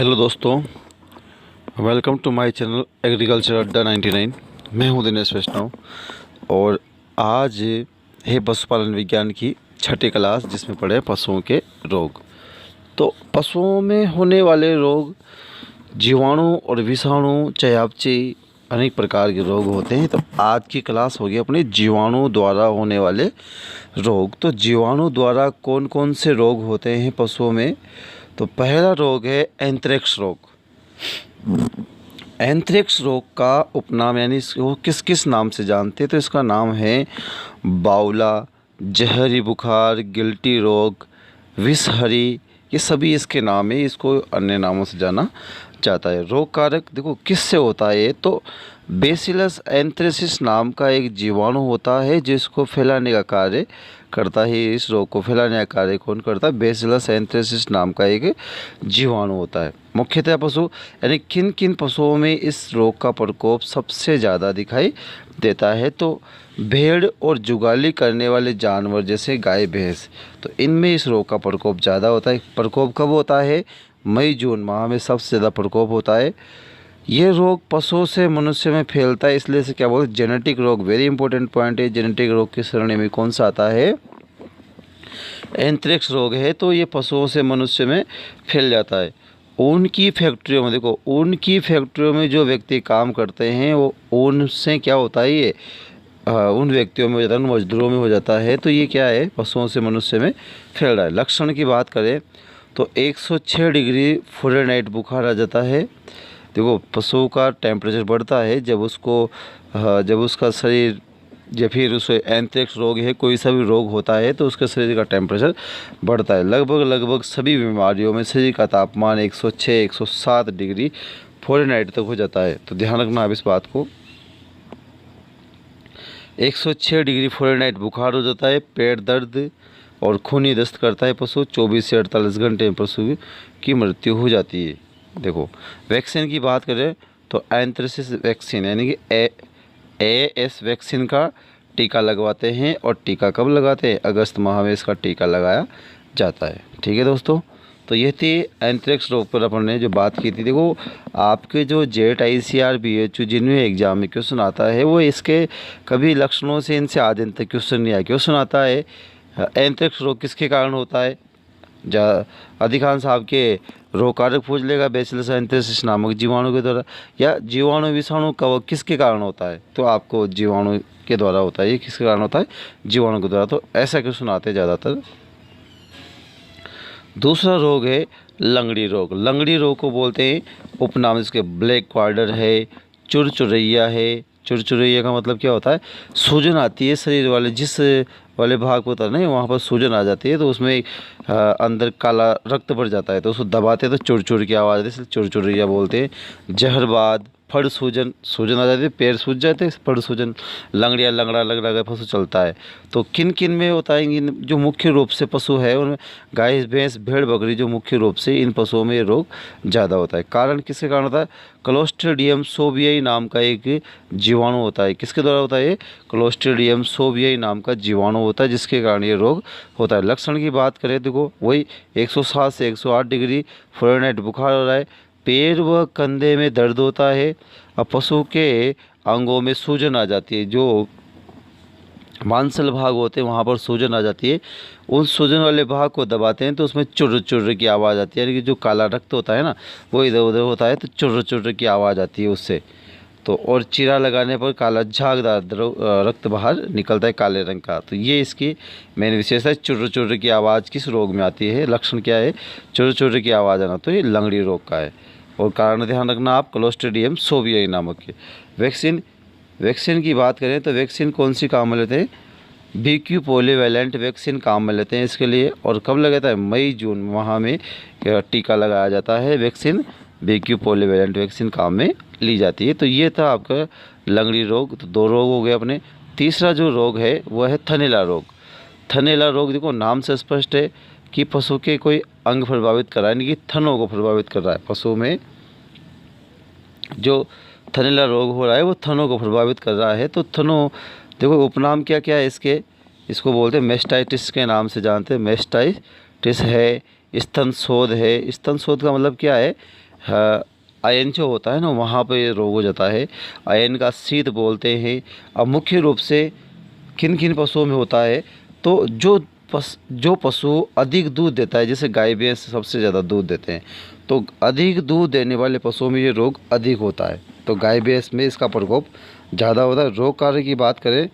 Hello दोस्तों, welcome to my channel agriculture Adda 99। मैं हूं दिनेश वैष्णव और आज है पशुपालन विज्ञान की छठी क्लास जिसमें पढ़े पशुओं के रोग। तो पशुओं में होने वाले रोग जीवाणु और विषाणु चयापचय अनेक प्रकार के रोग होते हैं। तो आज की क्लास होगी अपनी जीवाणु द्वारा होने वाले रोग। तो जीवाणु द्वारा कौन कौन से रोग होते हैं पशुओं में। तो पहला रोग है एंथ्रेक्स रोग। एंथ्रेक्स रोग का उपनाम यानी इसको किस किस नाम से जानते हैं, तो इसका नाम है बाउला, जहरी बुखार, गिल्टी रोग, विषहरी, ये सभी इसके नाम है। इसको अन्य नामों से जाना जाता है। रोग कारक देखो किससे होता है, तो बेसिलस एंथ्रेसिस नाम का एक जीवाणु होता है जिसको फैलाने का कार्य करता है। इस रोग को फैलाने का कार्य कौन करता है? बेसिलस एंथ्रेसिस नाम का एक जीवाणु होता है। मुख्यतः पशु यानी किन किन पशुओं में इस रोग का प्रकोप सबसे ज़्यादा दिखाई देता है, तो भेड़ और जुगाली करने वाले जानवर जैसे गाय भैंस, तो इनमें इस रोग का प्रकोप ज़्यादा होता है। प्रकोप कब होता है? मई जून माह में सबसे ज़्यादा प्रकोप होता है। ये रोग पशुओं से मनुष्य में फैलता है, इसलिए से क्या बोलते हैं जेनेटिक रोग। वेरी इंपॉर्टेंट पॉइंट है। जेनेटिक रोग की श्रेणी में कौन सा आता है? एंथ्रेक्स रोग है। तो ये पशुओं से मनुष्य में फैल जाता है। ऊन की फैक्ट्रियों में देखो, ऊन की फैक्ट्रियों में जो व्यक्ति काम करते हैं वो ऊन से क्या होता है, ये उन व्यक्तियों में हो जाता है, उन मजदूरों में हो जाता है। तो ये क्या है? पशुओं से मनुष्य में फैल रहा है। लक्षण की बात करें तो 106 डिग्री फ़ारेनहाइट बुखार आ जाता है। देखो पशु का टेम्परेचर बढ़ता है जब उसका शरीर या फिर उसे एंथ्रेक्स रोग है, कोई सा भी रोग होता है तो उसके शरीर का टेम्परेचर बढ़ता है। लगभग सभी बीमारियों में शरीर का तापमान 106-107 डिग्री फ़ारेनहाइट तक हो जाता है। तो ध्यान रखना आप इस बात को। 106 डिग्री फ़ारेनहाइट बुखार हो जाता है। पेट दर्द और खूनी दस्त करता है पशु। 24 से 48 घंटे में पशु की मृत्यु हो जाती है। देखो वैक्सीन की बात करें तो एंथ्रेसिस वैक्सीन यानी कि AS वैक्सीन का टीका लगवाते हैं। और टीका कब लगाते हैं? अगस्त माह में इसका टीका लगाया जाता है। ठीक है दोस्तों, तो ये थी एंथ्रेक्स रोग पर अपन ने जो बात की थी। देखो आपके जो जेट ICR BHU जिनमें एग्जाम में क्वेश्चन आता है वो इसके कभी लक्षणों से इनसे आदिन तक क्वेश्चन नहीं आया। क्वेश्चन आता है एंथ्रेक्स रोग किसके कारण होता है, अधिकांश आपके रोग कारक पूछ लेगा बेसिलस एंथ्रेसिस नामक जीवाणु के द्वारा, या जीवाणु विषाणु कवक किसके कारण होता है, तो आपको जीवाणु के द्वारा होता है। ये किसके कारण होता है? जीवाणु के द्वारा। तो ऐसा क्वेश्चन आते हैं ज़्यादातर। दूसरा रोग है लंगड़ी रोग। लंगड़ी रोग को बोलते हैं, उपनाम इसके ब्लैक क्वार्टर है, चुरचुरैया है। चुरचुरैया का मतलब क्या होता है? सूजन आती है शरीर वाले जिस वाले भाग होता है ना, वहाँ पर सूजन आ जाती है तो उसमें अंदर काला रक्त भर जाता है, तो उसको दबाते हैं तो चुरचुर की आवाज़ आती है, इसलिए चुरचुरैया बोलते हैं। जहरबाद, फड़ सूजन, सूजन आ जाती है, पैर सूज जाते हैं, फड़ सूजन, लंगड़िया लंगड़ा लंगड़ा का पशु चलता है। तो किन किन में होता है? इन जो मुख्य रूप से पशु है उनमें गाय भैंस भेड़ बकरी, जो मुख्य रूप से इन पशुओं में ये रोग ज़्यादा होता है। कारण किसके कारण होता है? क्लोस्ट्रीडियम सोवियाई नाम का एक जीवाणु होता है। किसके द्वारा होता है ये? क्लोस्ट्रीडियम सोवियाई नाम का जीवाणु होता है जिसके कारण ये रोग होता है। लक्षण की बात करें देखो वही 107 से 108 डिग्री फ़ारेनहाइट बुखार हो रहा है। पैर व कंधे में दर्द होता है और पशु के अंगों में सूजन आ जाती है। जो मांसल भाग होते हैं वहाँ पर सूजन आ जाती है। उन सूजन वाले भाग को दबाते हैं तो उसमें चुर्र चुर्र की आवाज़ आती है, यानी कि जो काला रक्त होता है ना वो इधर उधर होता है तो चुर्र चुर्र की आवाज़ आती है उससे। तो और चीरा लगाने पर काला झागदार रक्त बाहर निकलता है काले रंग का। तो ये इसकी मेन विशेषता है। चुर्र चुर्र की आवाज़ किस रोग में आती है? लक्षण क्या है? चुर्र चुर्र की आवाज़ आना, तो ये लंगड़ी रोग का है। और कारण ध्यान रखना आप, क्लोस्ट्रीडियम सोवियाई नामक के। वैक्सीन की बात करें तो वैक्सीन कौन सी काम में लेते हैं? BQ पॉलीवैलेंट वैक्सीन काम में लेते हैं इसके लिए। और कब लगाता है? मई जून माह में टीका लगाया जाता है। वैक्सीन BQ पॉलीवैलेंट वैक्सीन काम में ली जाती है। तो ये था आपका लंगड़ी रोग। तो 2 रोग हो गए अपने। तीसरा जो रोग है वह है थनैला रोग। थनैला रोग देखो नाम से स्पष्ट है कि पशु के कोई अंग प्रभावित कर रहा है, यानी कि थनों को प्रभावित कर रहा है। पशु में जो थनैला रोग हो रहा है वो थनों को प्रभावित कर रहा है। तो थनों देखो उपनाम क्या क्या है इसके, इसको बोलते हैं मेस्टाइटिस के नाम से जानते हैं। मेस्टाइटिस है, स्तन शोथ है। स्तन शोथ का मतलब क्या है? आयन जो होता है ना वहाँ पे रोग हो जाता है। आयन का शीत बोलते हैं। अब मुख्य रूप से किन किन पशुओं में होता है, तो जो पशु अधिक दूध देता है, जैसे गाय भैंस सबसे ज़्यादा दूध देते हैं, तो अधिक दूध देने वाले पशुओं में ये रोग अधिक होता है। तो गाय भैंस में इसका प्रकोप ज़्यादा होता है। रोग कार्य की बात करें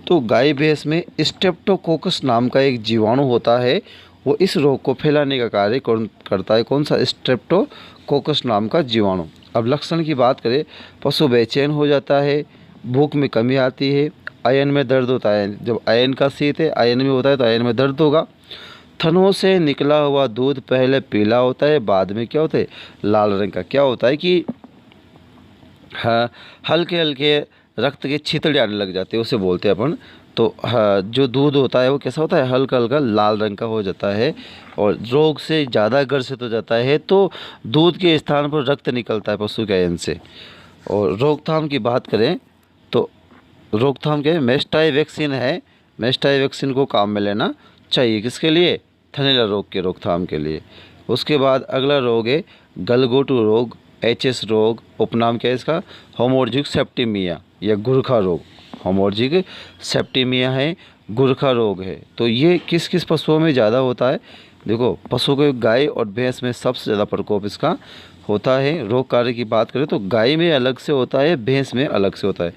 तो गाय भैंस में स्ट्रेप्टोकोकस नाम का एक जीवाणु होता है, वो इस रोग को फैलाने का कार्य करता है। कौन सा? स्ट्रेप्टोकोकस नाम का जीवाणु। अब लक्षण की बात करें, पशु बेचैन हो जाता है, भूख में कमी आती है, आयन में दर्द होता है। जब आयन का शीत है, आयन में होता है तो आयन में दर्द होगा। थनों से निकला हुआ दूध पहले पीला होता है, बाद में क्या होता है? लाल रंग का। क्या होता है कि हाँ, हल्के हल्के रक्त के छींटे आने लग जाते हैं, उसे बोलते हैं अपन। तो हाँ, जो दूध होता है वो कैसा होता है? हल्का हल्का लाल रंग का हो जाता है और रोग से ज़्यादा ग्रसित हो जाता है, तो दूध के स्थान पर रक्त निकलता है पशु के आयन से। और रोकथाम की बात करें तो रोकथाम के मेस्टाई वैक्सीन है, मेस्टाई वैक्सीन को काम में लेना चाहिए। किसके लिए? थनैला रोग के रोकथाम के लिए। उसके बाद अगला रोग है गलघोटू रोग, एचएस रोग। उपनाम क्या है इसका? हेमोरेजिक सेप्टिमिया या गुरखा रोग। हेमोरेजिक सेप्टिमिया है, गुरखा रोग है। तो ये किस किस पशुओं में ज़्यादा होता है? देखो, पशु के गाय और भैंस में सबसे ज़्यादा प्रकोप इसका होता है। रोग कार्य की बात करें तो गाय में अलग से होता है, भैंस में अलग से होता है।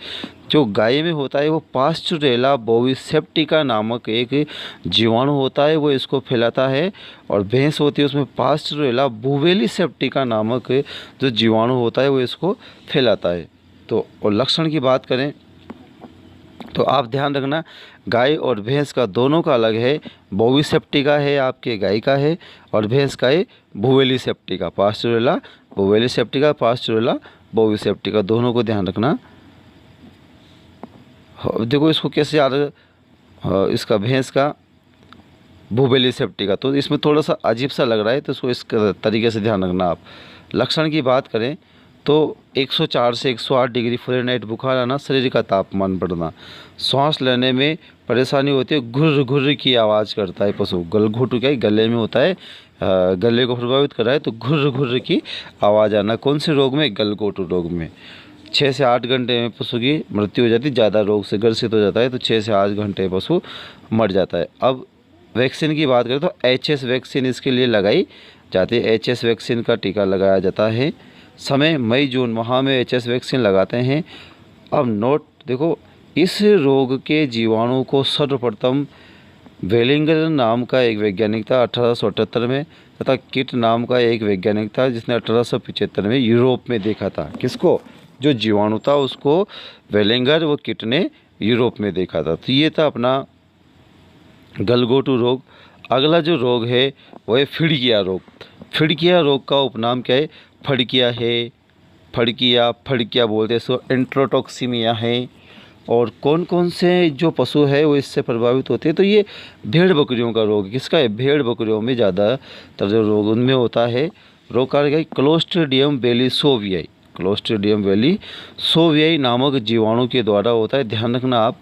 जो गाय में होता है वो पास्चुरेला बोविसेप्टिका नामक एक जीवाणु होता है, वो इसको फैलाता है। और भैंस होती है उसमें पास्चुरेला बुवेलिसेप्टिका नामक जो जीवाणु होता है वो इसको फैलाता है। तो और लक्षण की बात करें तो आप ध्यान रखना, गाय और भैंस का दोनों का अलग है। बोविसेप्टिका है आपके गाय का है और भैंस का है बुवेलिसेप्टिका। पास्चुरेला बुवेलिसेप्टिका, पास्चुरेला बोविसेप्टिका, दोनों को ध्यान रखना। देखो इसको कैसे याद, इसका भैंस का बुवेलिसेप्टिका, तो इसमें थोड़ा सा अजीब सा लग रहा है, तो इसको इस तरीके से ध्यान रखना आप। लक्षण की बात करें तो 104 से 108 डिग्री फ़ारेनहाइट बुखार आना, शरीर का तापमान बढ़ना, सांस लेने में परेशानी होती है, घुर्र घुर्र की आवाज़ करता है पशु। गलघोटू क्या है? गले में होता है, गले को प्रभावित कर रहा है, तो घुर्र घुर्र की आवाज़ आना। कौन से रोग में? गलघोटू रोग में। 6 से 8 घंटे में पशु की मृत्यु हो जाती है। ज़्यादा रोग से ग्रसित हो जाता है तो 6 से 8 घंटे पशु मर जाता है। अब वैक्सीन की बात करें तो एचएस वैक्सीन इसके लिए लगाई जाती है। एचएस वैक्सीन का टीका लगाया जाता है। समय मई जून माह में एचएस वैक्सीन लगाते हैं। अब नोट देखो, इस रोग के जीवाणु को सर्वप्रथम वेलिंगर नाम का एक वैज्ञानिक था 1878 में, तथा किट नाम का एक वैज्ञानिक था जिसने 1875 में यूरोप में देखा था। किसको? जो जीवाणु था उसको वेलिंगर व किट ने यूरोप में देखा था। तो ये था अपना गलघोटू रोग। अगला जो रोग है वो है फिड़किया रोग। फिड़किया रोग का उपनाम क्या है? फड़किया है, फड़किया बोलते हैं इसको, एंट्रोटॉक्सिमिया है। और कौन कौन से जो पशु है वो इससे प्रभावित होते हैं? तो ये भेड़ बकरियों का रोग। किसका है? भेड़ बकरियों में ज़्यादातर जो रोग उनमें होता है। रोग का क्या है? क्लोस्ट्रिडियम बेलिसोवियाई, क्लोस्ट्रिडियम बेलिसोवियाई नामक जीवाणु के द्वारा होता है। ध्यान रखना आप।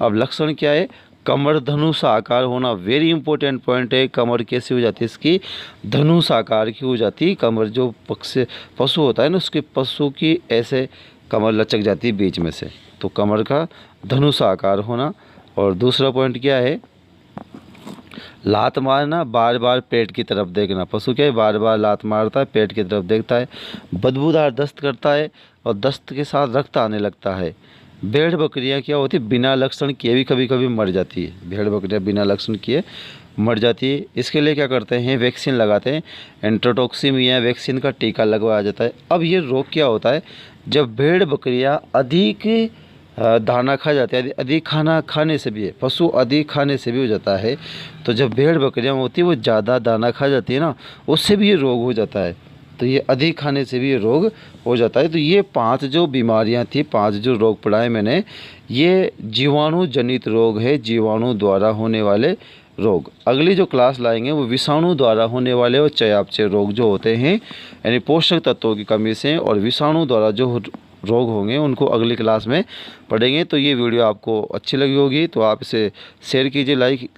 अब लक्षण क्या है? कमर धनुष आकार होना, वेरी इंपॉर्टेंट पॉइंट है। कमर कैसे हो जाती है इसकी? धनुष आकार की हो जाती है कमर। जो पशु होता है ना उसके पशु की ऐसे कमर लचक जाती है बीच में से, तो कमर का धनुष आकार होना। और दूसरा पॉइंट क्या है? लात मारना, बार बार पेट की तरफ देखना। पशु क्या है? बार बार लात मारता है, पेट की तरफ देखता है। बदबूदार दस्त करता है और दस्त के साथ रक्त आने लगता है। भेड़ बकरियां क्या होती है? बिना लक्षण किए भी कभी कभी मर जाती है। भेड़ बकरियां बिना लक्षण किए मर जाती है। इसके लिए क्या करते हैं? वैक्सीन लगाते हैं। एंट्रोटॉक्सिमिया वैक्सीन का टीका लगवाया जाता है। अब ये रोग क्या होता है? जब भेड़ बकरियां अधिक दाना खा जाते हैं, अधिक खाना खाने से भी है, पशु अधिक खाने से भी हो जाता है। तो जब भेड़ बकरियां होती है वो ज़्यादा दाना खा जाती है ना, उससे भी ये रोग हो जाता है। तो ये अधिक खाने से भी ये रोग हो जाता है। तो ये 5 जो बीमारियां थी, 5 जो रोग पढ़ाए मैंने, ये जीवाणु जनित रोग है, जीवाणु द्वारा होने वाले रोग। अगली जो क्लास लाएंगे वो विषाणु द्वारा होने वाले और चयापचय रोग जो होते हैं, यानी पोषक तत्वों की कमी से, और विषाणु द्वारा जो रोग होंगे उनको अगली क्लास में पढ़ेंगे। तो ये वीडियो आपको अच्छी लगी होगी तो आप इसे शेयर कीजिए, लाइक